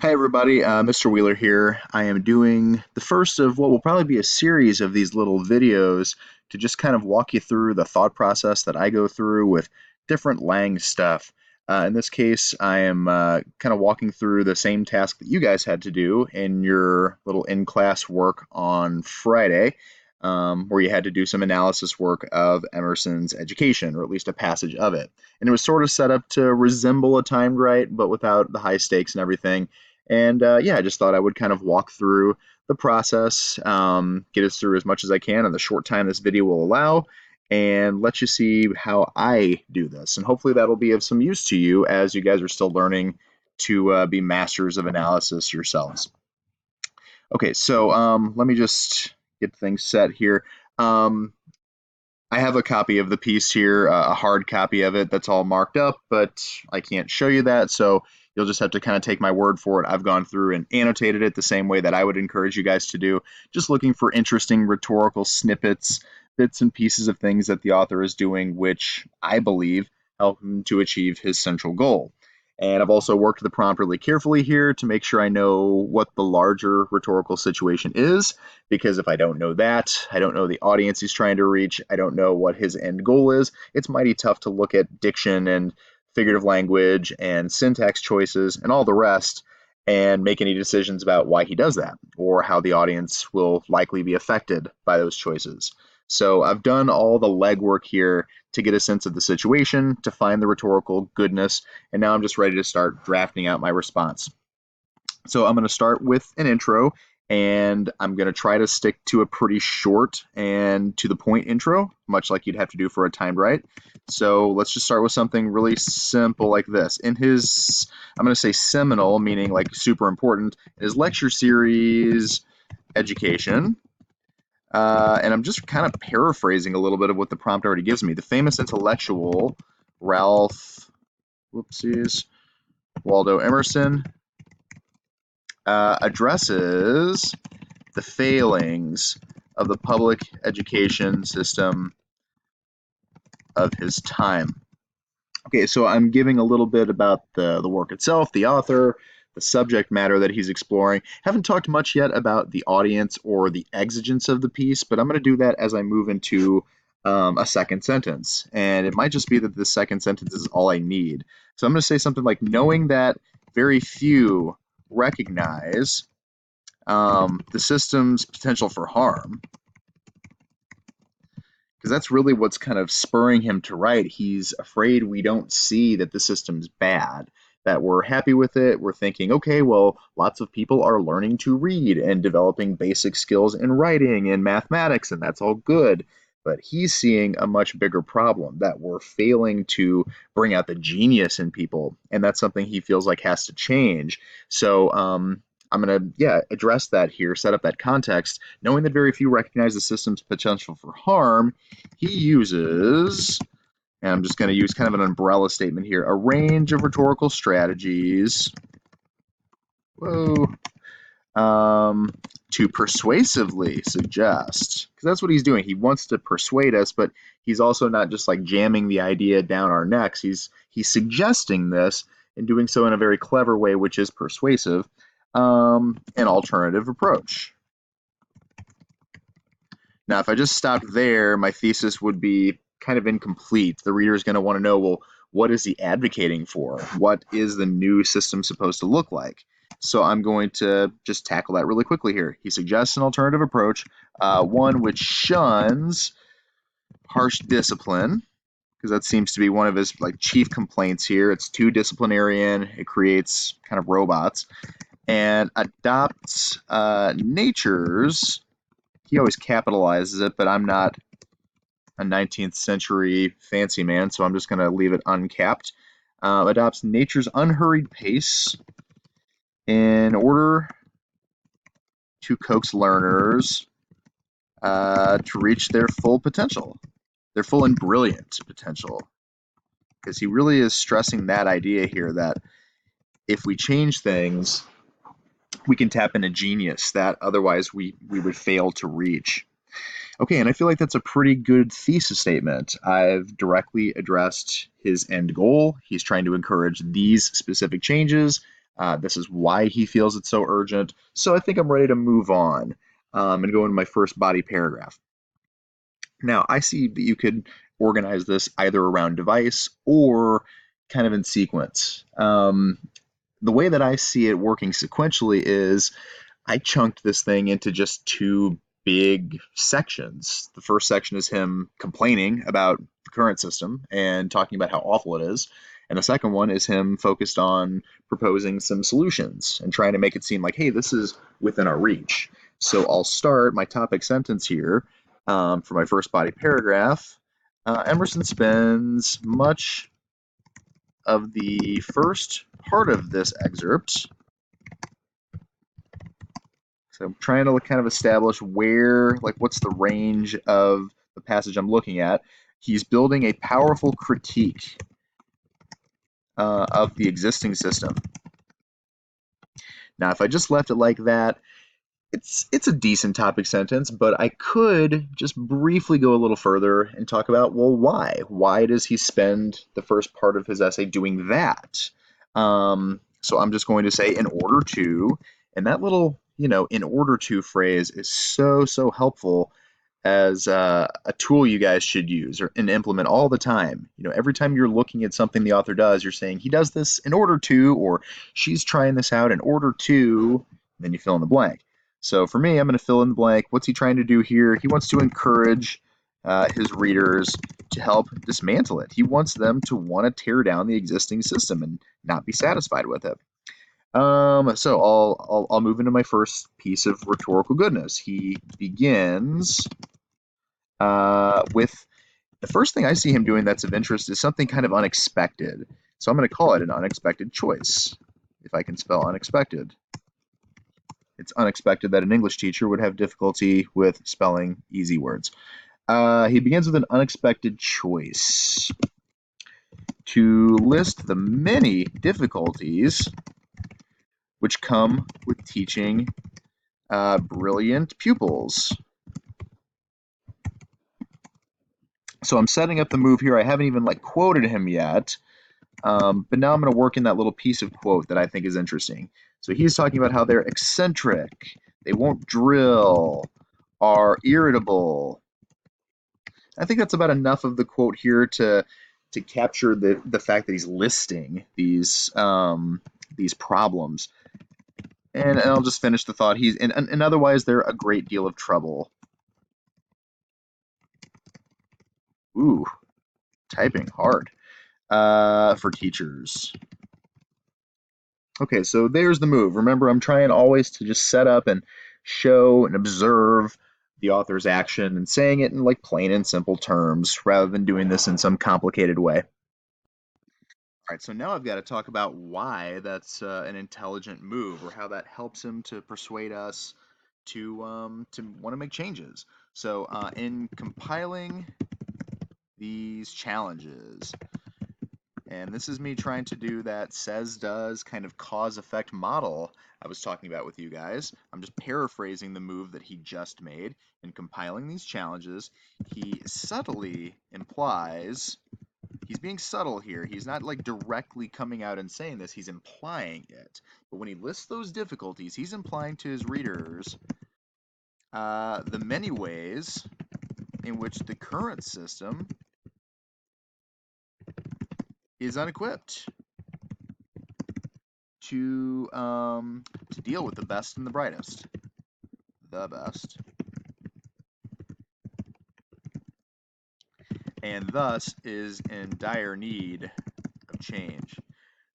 Hi everybody, Mr. Wheeler here. I am doing the first of what will probably be a series of these little videos to just kind of walk you through the thought process that I go through with different Lang stuff. In this case, I am kind of walking through the same task that you guys had to do in your little in-class work on Friday, where you had to do some analysis work of Emerson's Education, or at least a passage of it. And it was sort of set up to resemble a timed write, but without the high stakes and everything. And yeah, I just thought I would kind of walk through the process, get us through as much as I can in the short time this video will allow, and let you see how I do this. And hopefully that'll be of some use to you as you guys are still learning to be masters of analysis yourselves. Okay, so let me just get things set here. I have a copy of the piece here, a hard copy of it that's all marked up, but I can't show you that, so you'll just have to kind of take my word for it. I've gone through and annotated it the same way that I would encourage you guys to do, just looking for interesting rhetorical snippets, bits and pieces of things that the author is doing, which I believe help him to achieve his central goal. And I've also worked the prompt really carefully here to make sure I know what the larger rhetorical situation is, because if I don't know that, I don't know the audience he's trying to reach, I don't know what his end goal is, it's mighty tough to look at diction and figurative language and syntax choices and all the rest and make any decisions about why he does that or how the audience will likely be affected by those choices. So I've done all the legwork here to get a sense of the situation, to find the rhetorical goodness, and now I'm just ready to start drafting out my response. So I'm going to start with an intro, and I'm going to try to stick to a pretty short and to the point intro, much like you'd have to do for a timed write. So let's just start with something really simple like this. In his, I'm going to say seminal, meaning like super important, his lecture series, Education, and I'm just kind of paraphrasing a little bit of what the prompt already gives me. The famous intellectual Ralph, whoopsies, Waldo Emerson addresses the failings of the public education system of his time. Okay, so I'm giving a little bit about the work itself, the author, the subject matter that he's exploring. Haven't talked much yet about the audience or the exigence of the piece, but I'm going to do that as I move into a second sentence. And it might just be that the second sentence is all I need. So I'm going to say something like, knowing that very few recognize the system's potential for harm, because that's really what's kind of spurring him to write. He's afraid we don't see that the system's bad, that we're happy with it. We're thinking, okay, well, lots of people are learning to read and developing basic skills in writing and mathematics, and that's all good. But he's seeing a much bigger problem, that we're failing to bring out the genius in people, and that's something he feels like has to change. So I'm going to, address that here, set up that context. Knowing that very few recognize the system's potential for harm, he uses, and I'm just going to use kind of an umbrella statement here, a range of rhetorical strategies, to persuasively suggest, because that's what he's doing. He wants to persuade us, but he's also not just like jamming the idea down our necks. He's suggesting this and doing so in a very clever way, which is persuasive. An alternative approach. Now, if I just stopped there, my thesis would be kind of incomplete. The reader is going to want to know, well, what is he advocating for? What is the new system supposed to look like? So I'm going to just tackle that really quickly here. He suggests an alternative approach, one which shuns harsh discipline, because that seems to be one of his chief complaints here. It's too disciplinarian. It creates kind of robots. And adopts nature's, he always capitalizes it, but I'm not a 19th century fancy man, so I'm just going to leave it uncapped. Adopts nature's unhurried pace in order to coax learners to reach their full potential, their full and brilliant potential. Because he really is stressing that idea here that if we change things, we can tap into genius that otherwise we would fail to reach. Okay, and I feel like that's a pretty good thesis statement. I've directly addressed his end goal. He's trying to encourage these specific changes. This is why he feels it's so urgent. So I think I'm ready to move on and go into my first body paragraph. Now, I see that you could organize this either around device or kind of in sequence. The way that I see it working sequentially is I chunked this thing into just two big sections. The first section is him complaining about the current system and talking about how awful it is. And the second one is him focused on proposing some solutions and trying to make it seem like, hey, this is within our reach. So I'll start my topic sentence here for my first body paragraph. Emerson spends much of the first part of this excerpt. So I'm trying to kind of establish where, like, what's the range of the passage I'm looking at. He's building a powerful critique of the existing system. Now, if I just left it like that, it's a decent topic sentence, but I could just briefly go a little further and talk about, well, why? Why does he spend the first part of his essay doing that? So I'm just going to say, in order to, and that little, in order to phrase is so helpful as a tool you guys should use and implement all the time. Every time you're looking at something the author does, you're saying he does this in order to, or she's trying this out in order to, and then you fill in the blank. So for me, I'm going to fill in the blank. What's he trying to do here? He wants to encourage his readers to help dismantle it. He wants them to want to tear down the existing system and not be satisfied with it. So I'll move into my first piece of rhetorical goodness. He begins with the first thing I see him doing that's of interest is something kind of unexpected. So I'm going to call it an unexpected choice, if I can spell unexpected. It's unexpected that an English teacher would have difficulty with spelling easy words. He begins with an unexpected choice to list the many difficulties which come with teaching brilliant pupils. So I'm setting up the move here. I haven't even quoted him yet, but now I'm going to work in that little piece of quote that I think is interesting. So he's talking about how they're eccentric, they won't drill, are irritable. I think that's about enough of the quote here to capture the fact that he's listing these problems. And I'll just finish the thought. And otherwise they're a great deal of trouble. Ooh, typing hard for teachers. Okay, so there's the move. Remember, I'm trying always to just set up and show and observe the author's action and saying it in plain and simple terms rather than doing this in some complicated way. All right, so now I've got to talk about why that's an intelligent move, or how that helps him to persuade us to want to make changes. So in compiling these challenges, and this is me trying to do that says does kind of cause effect model I was talking about with you guys. I'm just paraphrasing the move that he just made. In compiling these challenges, he subtly implies, he's being subtle here. He's not directly coming out and saying this, he's implying it. But when he lists those difficulties, he's implying to his readers the many ways in which the current system is unequipped to deal with the best and the brightest. The best. And thus is in dire need of change.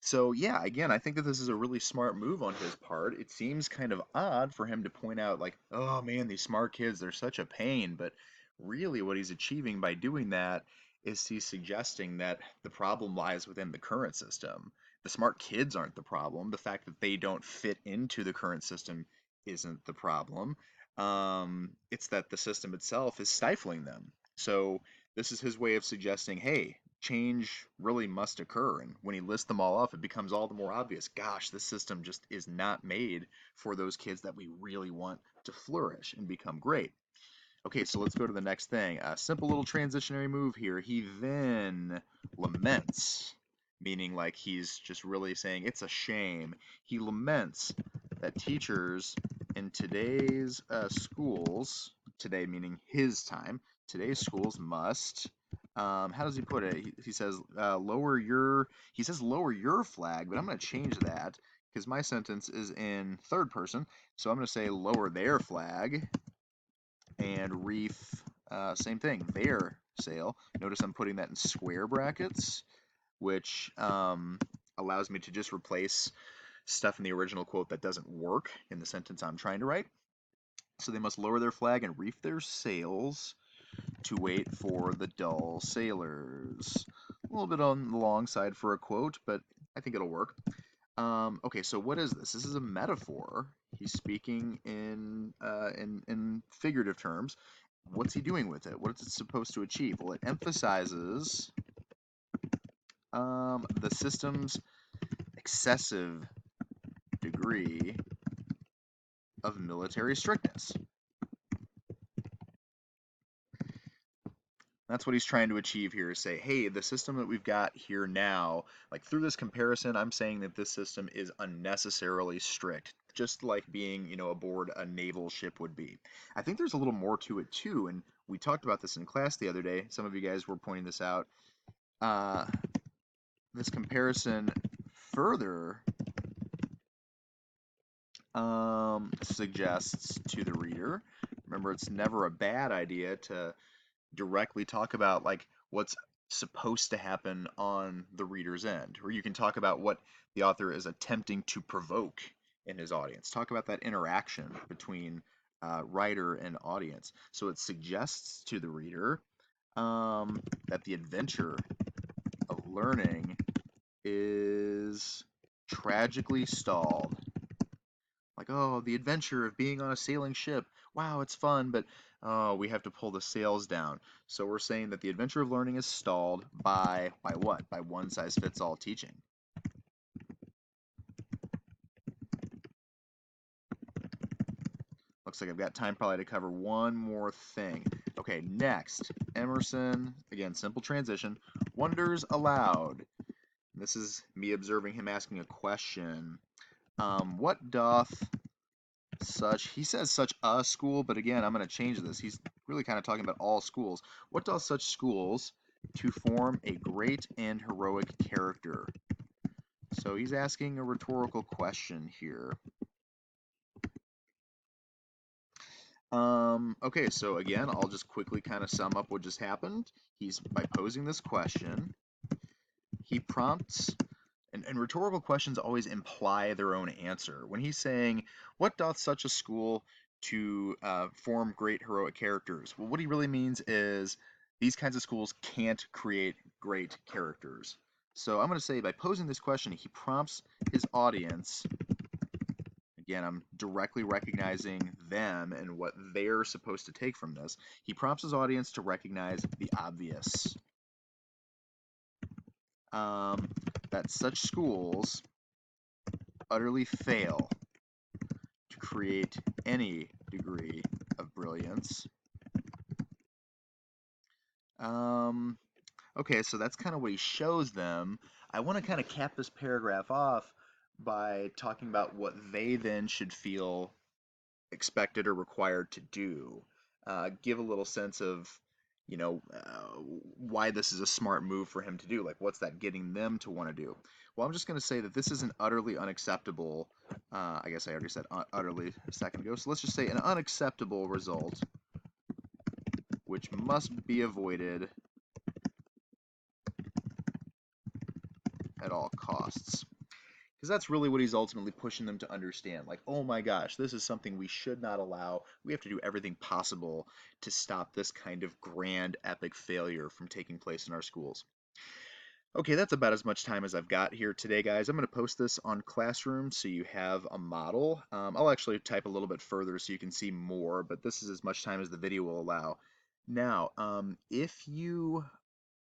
So yeah, again, I think that this is a really smart move on his part. It seems kind of odd for him to point out oh man, these smart kids, they're such a pain, but really what he's achieving by doing that is he's suggesting that the problem lies within the current system. The smart kids aren't the problem. The fact that they don't fit into the current system isn't the problem. It's that the system itself is stifling them. So this is his way of suggesting, hey, change really must occur. And when he lists them all off, it becomes all the more obvious. Gosh, this system just is not made for those kids that we really want to flourish and become great. Okay, so let's go to the next thing. A simple little transitionary move here. He then laments meaning like he's just really saying it's a shame. He laments that teachers in today's schools, today meaning his time, today's schools must, how does he put it? He says he says lower your flag, but I'm going to change that because my sentence is in third person. So I'm going to say lower their flag and reef, same thing, their sail. Notice I'm putting that in square brackets, which allows me to just replace stuff in the original quote that doesn't work in the sentence I'm trying to write. So they must lower their flag and reef their sails to wait for the dull sailors. A little bit on the long side for a quote, but I think it'll work. Okay, so what is this? This is a metaphor. He's speaking in figurative terms. What's he doing with it? What is it supposed to achieve? Well, it emphasizes the system's excessive degree of military strictness. That's what he's trying to achieve here is say, hey, the system that we've got here now, like through this comparison, I'm saying that this system is unnecessarily strict, just like being, aboard a naval ship would be. I think there's a little more to it too, and we talked about this in class the other day. Some of you guys were pointing this out. This comparison further suggests to the reader, remember, it's never a bad idea to directly talk about like what's supposed to happen on the reader's end, or you can talk about what the author is attempting to provoke in his audience. Talk about that interaction between writer and audience. So it suggests to the reader that the adventure of learning is tragically stalled. Like, oh, the adventure of being on a sailing ship. Wow, it's fun, but oh, we have to pull the sails down. So we're saying that the adventure of learning is stalled by what? By one size fits all teaching. Looks like I've got time probably to cover one more thing. Okay, next, Emerson, again, simple transition, wonders aloud. This is me observing him asking a question. What doth he says such a school, but again, I'm going to change this. He's really kind of talking about all schools. What does such schools to form a great and heroic character? So he's asking a rhetorical question here. Okay, so again, I'll just quickly kind of sum up what just happened. By posing this question, he prompts, and rhetorical questions always imply their own answer. When he's saying, what doth such a school to form great heroic characters? Well, what he really means is these kinds of schools can't create great characters. So I'm going to say by posing this question, he prompts his audience. Again, I'm directly recognizing them and what they're supposed to take from this. He prompts his audience to recognize the obvious. That such schools utterly fail to create any degree of brilliance. Okay, so that's kind of what he shows them. I want to kind of cap this paragraph off by talking about what they then should feel expected or required to do. Give a little sense of, why this is a smart move for him to do. Like, what's that getting them to want to do? Well, I'm just going to say that this is an utterly unacceptable, I guess I already said utterly a second ago, so let's just say an unacceptable result, which must be avoided at all costs. Because that's really what he's ultimately pushing them to understand. Like, oh my gosh, this is something we should not allow. We have to do everything possible to stop this kind of grand, epic failure from taking place in our schools. Okay, that's about as much time as I've got here today, guys. I'm going to post this on Classroom so you have a model. I'll actually type a little bit further so you can see more, but this is as much time as the video will allow. Now, if you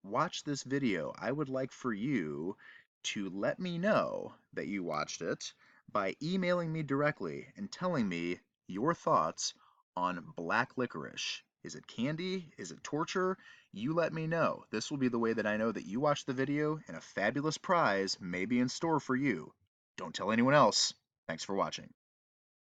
watch this video, I would like for you to let me know that you watched it by emailing me directly and telling me your thoughts on black licorice. Is it candy? Is it torture? You let me know. This will be the way that I know that you watched the video and a fabulous prize may be in store for you. Don't tell anyone else. Thanks for watching.